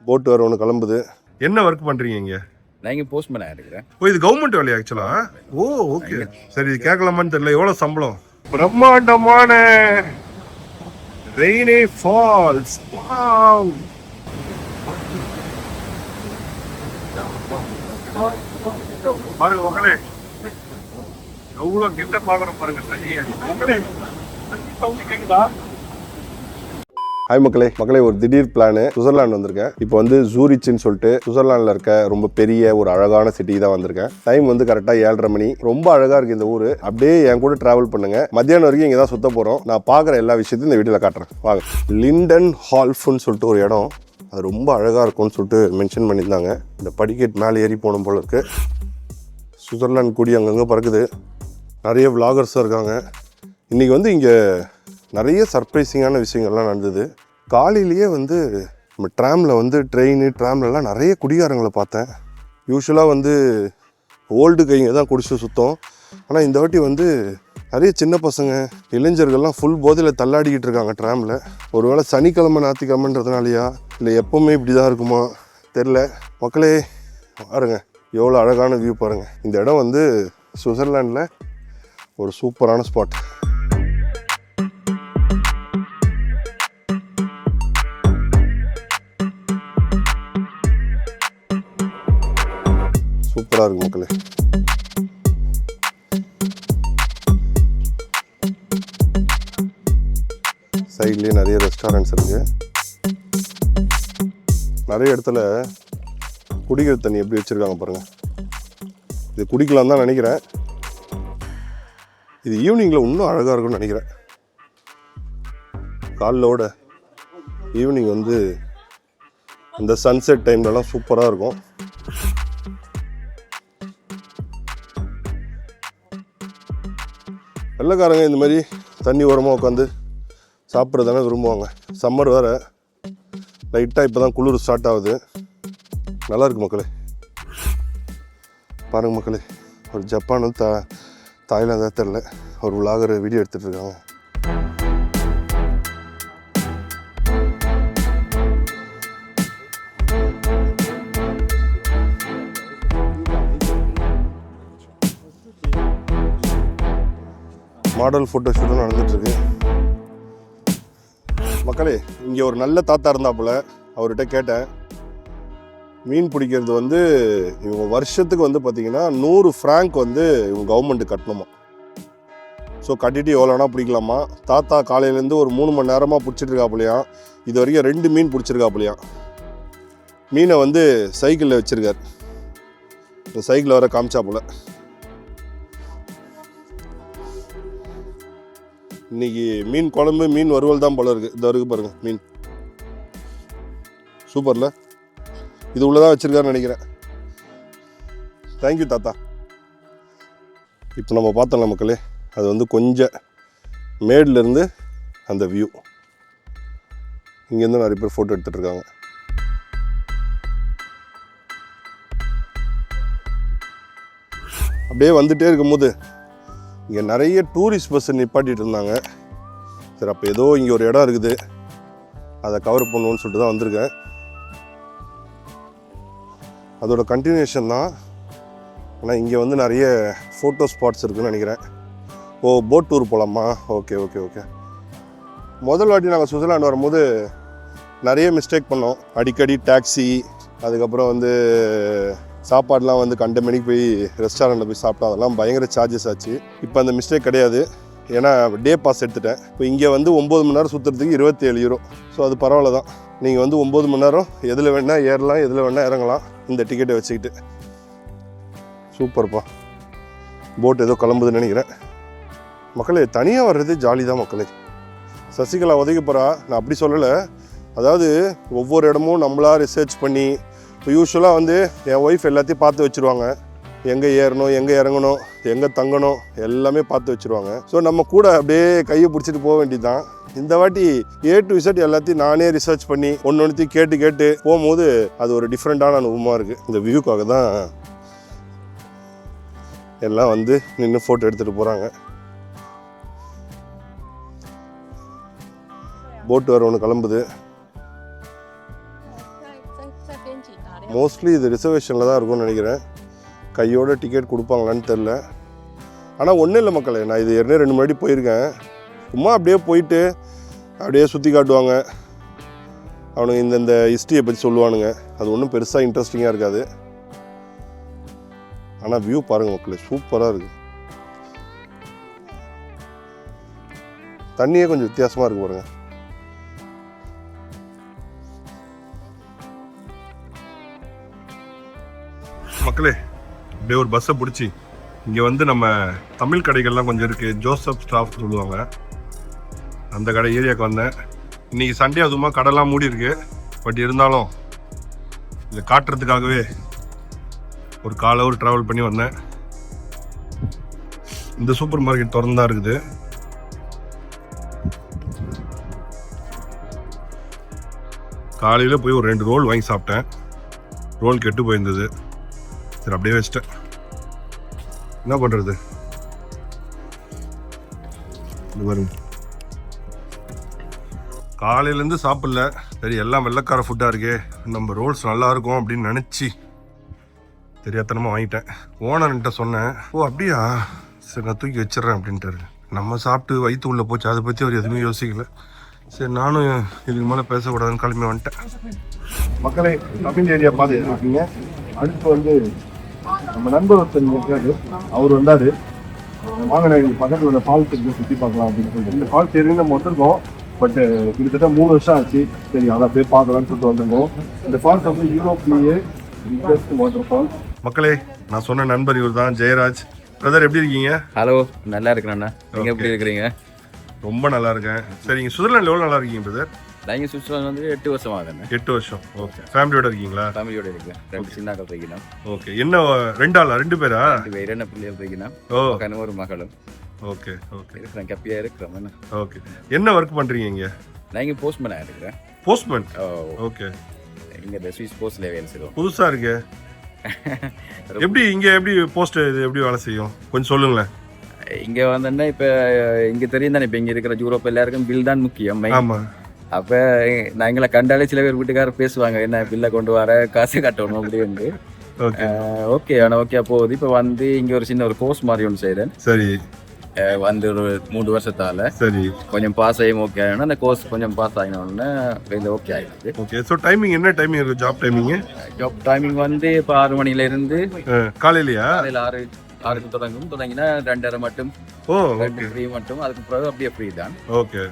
Boat வேறு ஒன்று கிளம்புது. என்ன ஒர்க் பண்ணுறீங்க இங்கே? நான் இங்கே போஸ்ட்மேனாக இருக்கிறேன். ஓ, இது கவர்மெண்ட் வேலையா ஆக்சுவலாக? ஓ ஓகே, சரி. இது கேட்கலாமான்னு தெரியல. எவ்வளோ சம்பளம்? பிரம்மாண்டமான ரெய்னி ஃபால்ஸ். பாருங்க மக்களே, எவ்வளோ கிட்ட பார்க்குறோம் பாருங்க. கேட்குதா? ஹாய் மக்களே, ஒரு திடீர் பிளானு. சுவிட்சர்லாந்து வந்திருக்கேன். இப்போ வந்து ஜூரிச்னு சொல்லிட்டு சுவிட்சர்லாண்டில் இருக்க ரொம்ப பெரிய ஒரு அழகான சிட்டி தான் வந்திருக்கேன். டைம் வந்து கரெக்டாக 7:30 மணி. ரொம்ப அழகாக இருக்குது இந்த ஊர். அப்படியே என் கூட டிராவல் பண்ணுங்க. மத்தியானம் வரைக்கும் இங்கே தான் சுத்த போகிறோம். நான் பார்க்குற எல்லா விஷயத்தையும் இந்த வீடியோவில் காட்டுறேன். வாங்க. லிண்டன் ஹால்ஃப்னு சொல்லிட்டு ஒரு இடம், அது ரொம்ப அழகாக இருக்கும்னு சொல்லிட்டு மென்ஷன் பண்ணியிருந்தாங்க. இந்த படிக்கட் மேலே ஏறி போகணும் போல இருக்கு. சுவிட்சர்லாந்து கூடி அங்கங்கே பறக்குது. நிறைய விளாகர்ஸும் இருக்காங்க. இன்றைக்கி வந்து இங்கே நிறைய சர்ப்ரைசிங்கான விஷயங்கள்லாம் நடந்தது. காலையிலேயே வந்து நம்ம ட்ராமில் வந்து ட்ராம்லலாம் நிறைய குடிகாரங்களை பார்த்தேன். யூஸ்வலாக வந்து ஓல்டு கைங்க தான் குடிச்சு சுத்தம். ஆனால் இந்த வாட்டி வந்து நிறைய சின்ன பசங்க, இளைஞர்கள்லாம் ஃபுல் போதையில் தள்ளாடிக்கிட்டு இருக்காங்க ட்ராமில். ஒருவேளை சனிக்கிழமை ஞாயிற்றுக்கிழமைன்றதுனாலையா இல்லை எப்போவுமே இப்படி தான் இருக்குமா தெரில. மக்களே பாருங்க, எவ்வளோ அழகான வியூ பாருங்கள். இந்த இடம் வந்து சுவிட்சர்லாண்டில் ஒரு சூப்பரான ஸ்பாட். சூப்பராக இருக்கு மக்களே. சைட்லேயே நிறைய ரெஸ்டாரண்ட்ஸ் இருக்குது. நிறைய இடத்துல குடிக்கிற தண்ணி எப்படி வச்சுருக்காங்க பாருங்கள். இது குடிக்கலாம் தான் நினைக்கிறேன். இது ஈவினிங்கில் இன்னும் அழகாக இருக்கும்னு நினைக்கிறேன். காலைலோட ஈவினிங் வந்து இந்த சன்செட் டைம்லலாம் சூப்பராக இருக்கும். வெள்ளைக்காரங்க இந்த மாதிரி தண்ணி ஓரமாக உட்காந்து சாப்பிட்றது தானே விரும்புவாங்க. சம்மர் வேறு, லைட்டாக இப்போ தான் குளிர் ஸ்டார்ட் ஆகுது. நல்லாயிருக்கு மக்களே. பாருங்கள் மக்களே, ஒரு ஜப்பான் தாய்லாந்தா தெரில, ஒரு விளாகர் வீடியோ எடுத்துகிட்டு இருக்காங்க. மாடல் ஃபோட்டோ ஷூட்டும் நடந்துகிட்ருக்கு. மக்களே, இங்கே ஒரு நல்ல தாத்தா இருந்தாப்புல. அவர்கிட்ட கேட்டேன், மீன் பிடிக்கிறது வந்து இவங்க வருஷத்துக்கு வந்து பார்த்திங்கன்னா 100 ஃப்ராங்க் வந்து இவங்க கவர்மெண்ட்டு கட்டணுமா. ஸோ கட்டிட்டு எவ்வளோனா பிடிக்கலாமா. தாத்தா காலையிலேருந்து ஒரு 3 மணி நேரமாக பிடிச்சிட்ருக்காப்புலையாம். இது வரைக்கும் 2 மீன் பிடிச்சிருக்காப்புலையாம். மீனை வந்து சைக்கிளில் வச்சுருக்கார். இந்த சைக்கிள் வர காமிச்சாப்புல. இன்றைக்கி மீன் குழம்பு, மீன் வறுவல் தான் போல இருக்குது. இந்த வரைக்கும் பாருங்கள் மீன். சூப்பரில். இது உள்ளதான் வச்சுருக்காருன்னு நினைக்கிறேன். தேங்க்யூ தாத்தா. இப்போ நம்ம பார்த்தோம்ல மக்களே, அது வந்து கொஞ்சம் மேட்லேருந்து அந்த வியூ. இங்கேருந்து நிறைய பேர் ஃபோட்டோ எடுத்துகிட்டு இருக்காங்க. அப்படியே வந்துகிட்டே இருக்கும்போது இங்கே நிறைய டூரிஸ்ட் பஸ் நிப்பாட்டிகிட்டு இருந்தாங்க. சரி, அப்போ ஏதோ இங்கே ஒரு இடம் இருக்குது, அதை கவர் பண்ணுவோன்னு சொல்லிட்டு தான் வந்திருக்கேன். அதோட கண்டினியூஷன் தான். ஆனால் இங்கே வந்து நிறைய ஃபோட்டோ ஸ்பாட்ஸ் இருக்குதுன்னு நினைக்கிறேன். ஓ, போட் டூர் போகலாமா? Okay okay okay. முதல் வாட்டி நாங்கள் சுவிட்சர்லாந்து வரும்போது நிறைய மிஸ்டேக் பண்ணோம். அடிக்கடி டாக்ஸி, அதுக்கப்புறம் வந்து சாப்பாடெலாம் வந்து கண்ட மணிக்கு போய் ரெஸ்டாரண்ட்டில் போய் சாப்பிட்டோம். அதெல்லாம் பயங்கர சார்ஜஸ் ஆச்சு. இப்போ அந்த மிஸ்டேக் கிடையாது. ஏன்னா டே பாஸ் எடுத்துட்டேன். இப்போ இங்கே வந்து 9 மணி நேரம் சுற்றுறதுக்கு 27 யூரோ. ஸோ அது பரவாயில்ல தான். நீங்கள் வந்து 9 மணி நேரம் எதில் வேணால் ஏறலாம், எதில் வேணால் இறங்கலாம் இந்த டிக்கெட்டை வச்சுக்கிட்டு. சூப்பர்ப்பா. போட் ஏதோ கிளம்புதுன்னு நினைக்கிறேன். மக்களே, தனியாக வர்றது ஜாலி தான் மக்களே. சசிகலா உதவி போகிறா, நான் அப்படி சொல்லலை. அதாவது ஒவ்வொரு இடமும் நம்மளாக ரிசர்ச் பண்ணி, இப்போ யூஸ்வலாக வந்து என் ஒய்ஃப் எல்லாத்தையும் பார்த்து வச்சுருவாங்க. எங்கே ஏறணும், எங்கே இறங்கணும், எங்கே தங்கணும், எல்லாமே பார்த்து வச்சுருவாங்க. ஸோ நம்ம கூட அப்படியே கையை பிடிச்சிட்டு போக வேண்டியது தான். இந்த வாட்டி A to Z எல்லாத்தையும் நானே ரிசர்ச் பண்ணி ஒன்றொன்றுத்தையும் கேட்டு போகும்போது அது ஒரு டிஃப்ரெண்ட்டான அனுபவமாக இருக்குது. இந்த வியூக்காக தான் எல்லாம் வந்து நின்று ஃபோட்டோ எடுத்துகிட்டு போகிறாங்க. போட் வேறு ஒன்று கிளம்புது. மோஸ்ட்லி இது ரிசர்வேஷனில் தான் இருக்கும்னு நினைக்கிறேன். கையோட டிக்கெட் கொடுப்பாங்களான்னு தெரில. ஆனால் ஒன்றும் இல்லை மக்களே, நான் இது ஏற்கனவே 2 முன்னாடி போயிருக்கேன். சும்மா அப்படியே போயிட்டு அப்படியே சுற்றி காட்டுவாங்க. அவனுங்க இந்த ஹிஸ்ட்ரியை பற்றி சொல்லுவானுங்க. அது ஒன்றும் பெருசாக இன்ட்ரெஸ்டிங்காக இருக்காது. ஆனால் வியூ பாருங்கள் மக்களே, சூப்பராக இருக்குது. தண்ணியே கொஞ்சம் வித்தியாசமாக இருக்குது பாருங்கள். மக்களே அப்படியே ஒரு பஸ்ஸை பிடிச்சி இங்கே வந்து நம்ம தமிழ் கடைகள்லாம் கொஞ்சம் இருக்குது. ஜோசப் ஸ்டாஃப் சொல்லுவாங்க. அந்த கடை ஏரியாவுக்கு வந்தேன். இன்றைக்கி சண்டே அதுவுமா கடைலாம் மூடி இருக்கு. பட் இருந்தாலும் இதை காட்டுறதுக்காகவே ஒரு கால் ஹவர் ட்ராவல் பண்ணி வந்தேன். இந்த சூப்பர் மார்க்கெட் திறந்து தான் இருக்குது. காலையில் போய் ஒரு 2 ரோல் வாங்கி சாப்பிட்டேன். ரோல் கெட்டு போயிருந்தது. சரி அப்படியே வச்சிட்டேன். என்ன பண்ணுறது? இது வரும். காலையிலேருந்து சாப்பிடல. சரி எல்லாம் வெள்ளைக்கார ஃபுட்டாக இருக்கே, நம்ம ரோல்ஸ் நல்லா இருக்கும் அப்படின்னு நினச்சி தெரியாதனமாக வாங்கிட்டேன். ஓனர்கிட்ட சொன்னேன். ஓ அப்படியா, சரி நான் தூக்கி வச்சிட்றேன் அப்படின்ட்டாரு. நம்ம சாப்பிட்டு வயிற்று உள்ளே போச்சு, அதை பற்றி அவர் எதுவுமே யோசிக்கல. சரி நானும் இதுக்கு மேலே பேசக்கூடாதுன்னு கிளம்பி வந்துட்டேன். மக்களே தமிழ் ஏரியா பார்த்துருக்கீங்க. அடுத்து வந்து நம்ம நண்பர் ஒருத்தர் இருக்காரு, அவர் வந்தார். வாங்கின எங்கள் பக்கத்தில் உள்ள ஃபால்ஸ் சுற்றி பார்க்கலாம் அப்படின்னு சொல்லிட்டு. இந்த ஃபால்ஸ் ஏரியா நம்ம வந்திருக்கோம். பட் கிட்டத்தட்ட 3 வருஷம் ஆச்சு. சரி அதை போய் பார்க்கலாம்னு சொல்லிட்டு வந்திருக்கோம். இந்த ஃபால்ஸ் வந்து யூரோப்லேயே பிக்கெஸ்ட் வாட்டர் ஃபால்ஸ். மக்களே நான் சொன்ன நண்பர் இவர் தான், ஜெயராஜ். பிரதர் எப்படி இருக்கீங்க? ஹலோ, நல்லா இருக்கிறேண்ணா. நீங்கள் எப்படி இருக்கிறீங்க? ரொம்ப நல்லா இருக்கேன். சரிங்க, சுவிட்சர்லாண்டில் எவ்வளோ நல்லா இருக்கீங்க பிரதர்? நான் சுவிட்சர்லாந்து வந்து 8 வருஷம் ஆகுதுண்ணா. 8 வருஷம். ஓகே. ஃபேமிலியோட இருக்கீங்களா? ஃபேமிலியோட இருக்கேன். 2 சின்ன போய்க்கணும். ஓகே. என்ன 2 ஆளா? 2 பேரா? 2 பேர். என்ன பிள்ளைகள் போய்க்கணும். மகனும் ஒரு மகளும். Okay okay. இருக்கிறேன், கப்பியாக இருக்கிறேன். ஓகே. என்ன ஒர்க் பண்ணுறீங்க இங்கே? நான் இங்கே போஸ்ட்மேனாக இருக்கிறேன். போஸ்ட்மேன்? ஓகே. இங்கே இந்த ஸ்விஸ் போஸ்ட்ல வேலை செய்வோம். புதுசாக இருக்கு. எப்படி இங்கே எப்படி போஸ்ட் இது எப்படி வேலை செய்யும் கொஞ்சம் சொல்லுங்களேன். இங்கே வந்தோன்னா இப்போ இங்கே தெரியும் தானே, இப்போ இங்கே இருக்கிற யூரோப் எல்லாருக்கும் பில் தான் முக்கியம். ஆமாம். அப்போ நான் எங்களை கண்டாலே சில பேர் வீட்டுக்காரர் பேசுவாங்க, என்ன பில்லை கொண்டு வர காசு கட்டணும் அப்படின்னு. ஓகே ஆனால் ஓகே போகுது. இப்போ வந்து இங்கே ஒரு சின்ன ஒரு கோர்ஸ் மாதிரி ஒன்று செய்கிறேன். சரி. வந்து ஒரு 3 வருஷத்தால சரி கொஞ்சம் பாஸ் ஆகி ஓகே ஆகினா அந்த கோர்ஸ் கொஞ்சம் பாஸ் ஆகினோடனே இது ஓகே ஆகிடுது. ஓகே. ஸோ டைமிங் என்ன டைமிங் இருக்குது? Job timing? ஜாப் டைமிங் வந்து இப்போ 6 மணிலேருந்து காலையிலையா? காலையில் 6க்கு தொடங்கினா 2:30 மட்டும். ஓ 2 ஃப்ரீ மட்டும். அதுக்கு பிறகு அப்படியே ஃப்ரீ தான். ஓகே.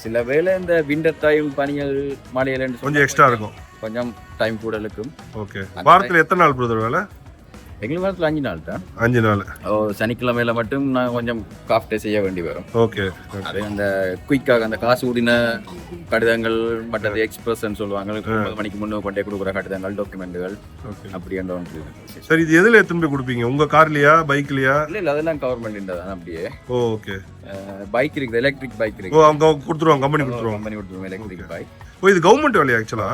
சில வேளை இந்த விண்டர் டைம் பனிகள் மழையில கொஞ்சம் எக்ஸ்ட்ரா இருக்கும், கொஞ்சம் டைம் கூட இருக்கும். ஓகே. வாரத்தில் எத்தனை நாள் பிரதர் வேலை? எங்களுக்கு வாரத்தில் 5 நாள் தான். 5 நாள். சனிக்கிழமையில மட்டும் நான் கொஞ்சம் காஃப் டே செய்ய வேண்டி வரும். ஓகே. அதே அந்த குயிக்காக அந்த காசு ஊதின கடிதங்கள் மற்றது எக்ஸ்பிரஸ்ன்னு சொல்லுவாங்க, 9 மணிக்கு முன்னே கொண்டே கொடுக்குற கடிதங்கள், டாக்குமெண்ட்டுகள் அப்படி என்ற ஒன்று. சரி, இது எதில் எடுத்துன்னு போய் கொடுப்பீங்க? உங்கள் கார்லையா பைக்லையா? இல்லை அதெல்லாம் கவர்மெண்ட் தான் அப்படியே. ஓகே. பைக் இருக்குது, எலக்ட்ரிக் பைக் இருக்குது. அவங்க கொடுத்துருவாங்க, கம்பெனி கொடுத்துருவோம் எலக்ட்ரிக் பைக். ஓ இது கவர்மெண்ட் வேலையா ஆக்சுவலா?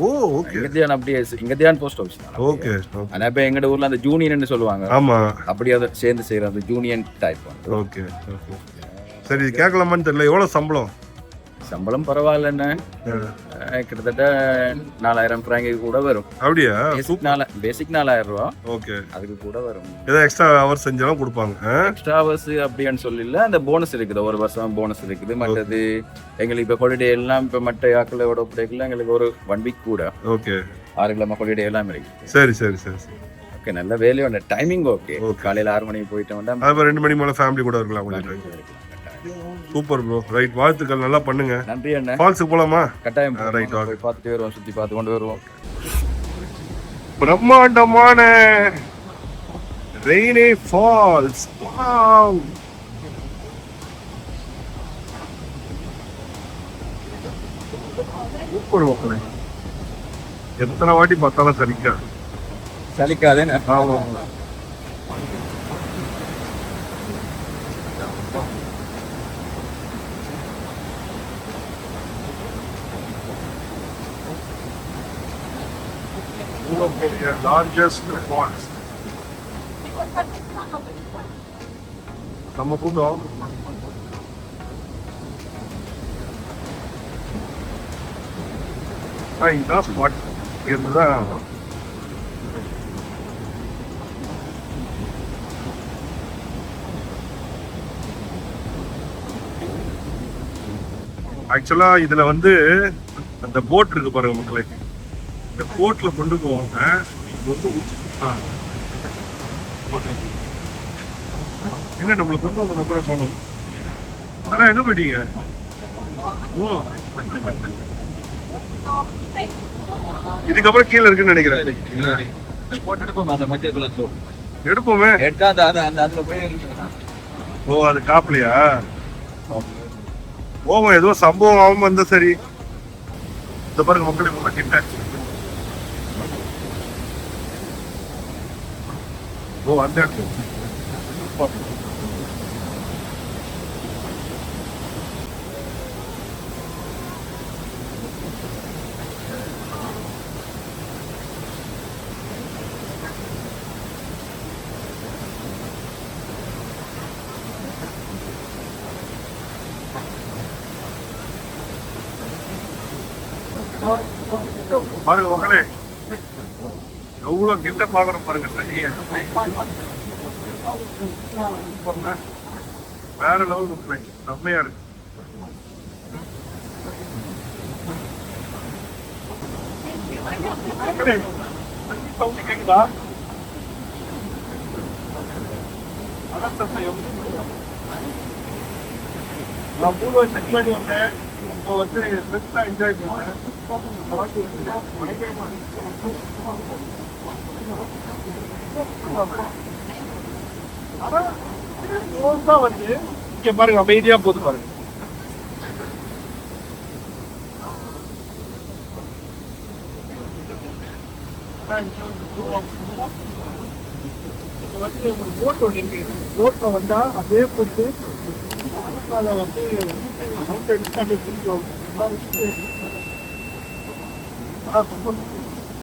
ஓ ஓகே. இங்கதான் அப்படியே இங்கதான் போஸ்ட் ஆஃபீஸ் தான். Okay okay. ஆனா இப்ப எங்க ஊர்ல அந்த ஜூனியர்னு சொல்லுவாங்க. ஆமா. அப்படியே அதை சேர்ந்து செய்யற அந்த ஜூனியர் டைப். Okay okay. சரி இது கேட்கலாமான்னு தெரியல, எவ்வளவு சம்பளம்? சம்பளம் பரவாயில்லண்ணே, கிட்டத்தட்ட 4000 பிராங்கு கூட வரும். அப்படியா? பேசிக் 4000 ரூபா. ஓகே. அதுக்கு கூட வரும். ஏதாவது எக்ஸ்ட்ரா ஹவர்ஸ் செஞ்சாலும் கொடுப்பாங்க. எக்ஸ்ட்ரா ஹவர்ஸ் அப்படின்னு சொல்லல, அந்த போனஸ் இருக்குது, ஒரு வருஷம் போனஸ் இருக்குது. மற்றது எங்களுக்கு இப்போ ஹாலிடே எல்லாம் இப்போ மற்ற ஆக்களோட ஒப்படைக்கல எங்களுக்கு ஒரு 1 வீக் கூட. ஓகே. 6 கிழமை ஹாலிடே எல்லாம் இருக்கு. சரி சரி சரி சரி. ஓகே, நல்ல வேலையோட டைமிங். ஓகே, காலையில் 6 மணிக்கு போயிட்டு வந்தா அது 2 மணி மேலே ஃபேமிலி கூட இருக்கலாம் கொஞ்சம். Super bro. ரைட், வாழ்த்துக்கள், நல்லா பண்ணுங்க. நன்றி அண்ணா. ஃபால்ஸுக்கு போலாமா? கட்டாயம். ரைட், போய் பார்த்துட்டு வருவோம், சுற்றி பார்த்து கொண்டு வருவோம். பிரம்மாண்டமான ரெய்னி ஃபால்ஸ். வாவ். சூப்பர் மக்களே, எத்தனை வாட்டி பார்த்தாலும் சலிக்காதே. ஆமா. largest falls. நம்ம கூட்டம் இதான் ஸ்பாட். இருந்துதான் ஆக்சுவலா இதுல வந்து அந்த போட் இருக்கு பாருங்க மக்களே, இந்த போட்ல கொண்டு போவாங்க. இது வந்து என்ன நம்மளுக்கு கொண்டு வந்து கூட போகணும். ஆனா எங்க போயிட்டீங்க? ஓ, இதுக்கப்புறம் கீழே இருக்குன்னு நினைக்கிறேன். எடுப்போமே. ஓ, அது காப்பலையா? போவோம், ஏதோ சம்பவம் ஆகும் வந்தா சரி. இந்த பாருங்க மக்களே, ரொம்ப கிட்ட. ஓ, அந்த இடத்துல பாருங்க மக்களே, எவ்வளவு கிட்ட பாக்குறோம் பாருங்க. தண்ணிய வேற லெவல் மக்களே, செம்மையா இருக்கு. மக்களே, தண்ணி சவுண்ட் கேக்குதா? அதான் சத்தம். நான் 3 வருஷம் முன்னாடி வந்தேன். இப்போ வந்து பெருசா என்ஜாய் பண்ணுவேன். வந்து இங்க பாருங்க, அமைதியா போது பாருங்க. போட் ஒன்று இருக்கு. போட்ல வந்தா அதே போட்டு அதை வந்து எடுத்து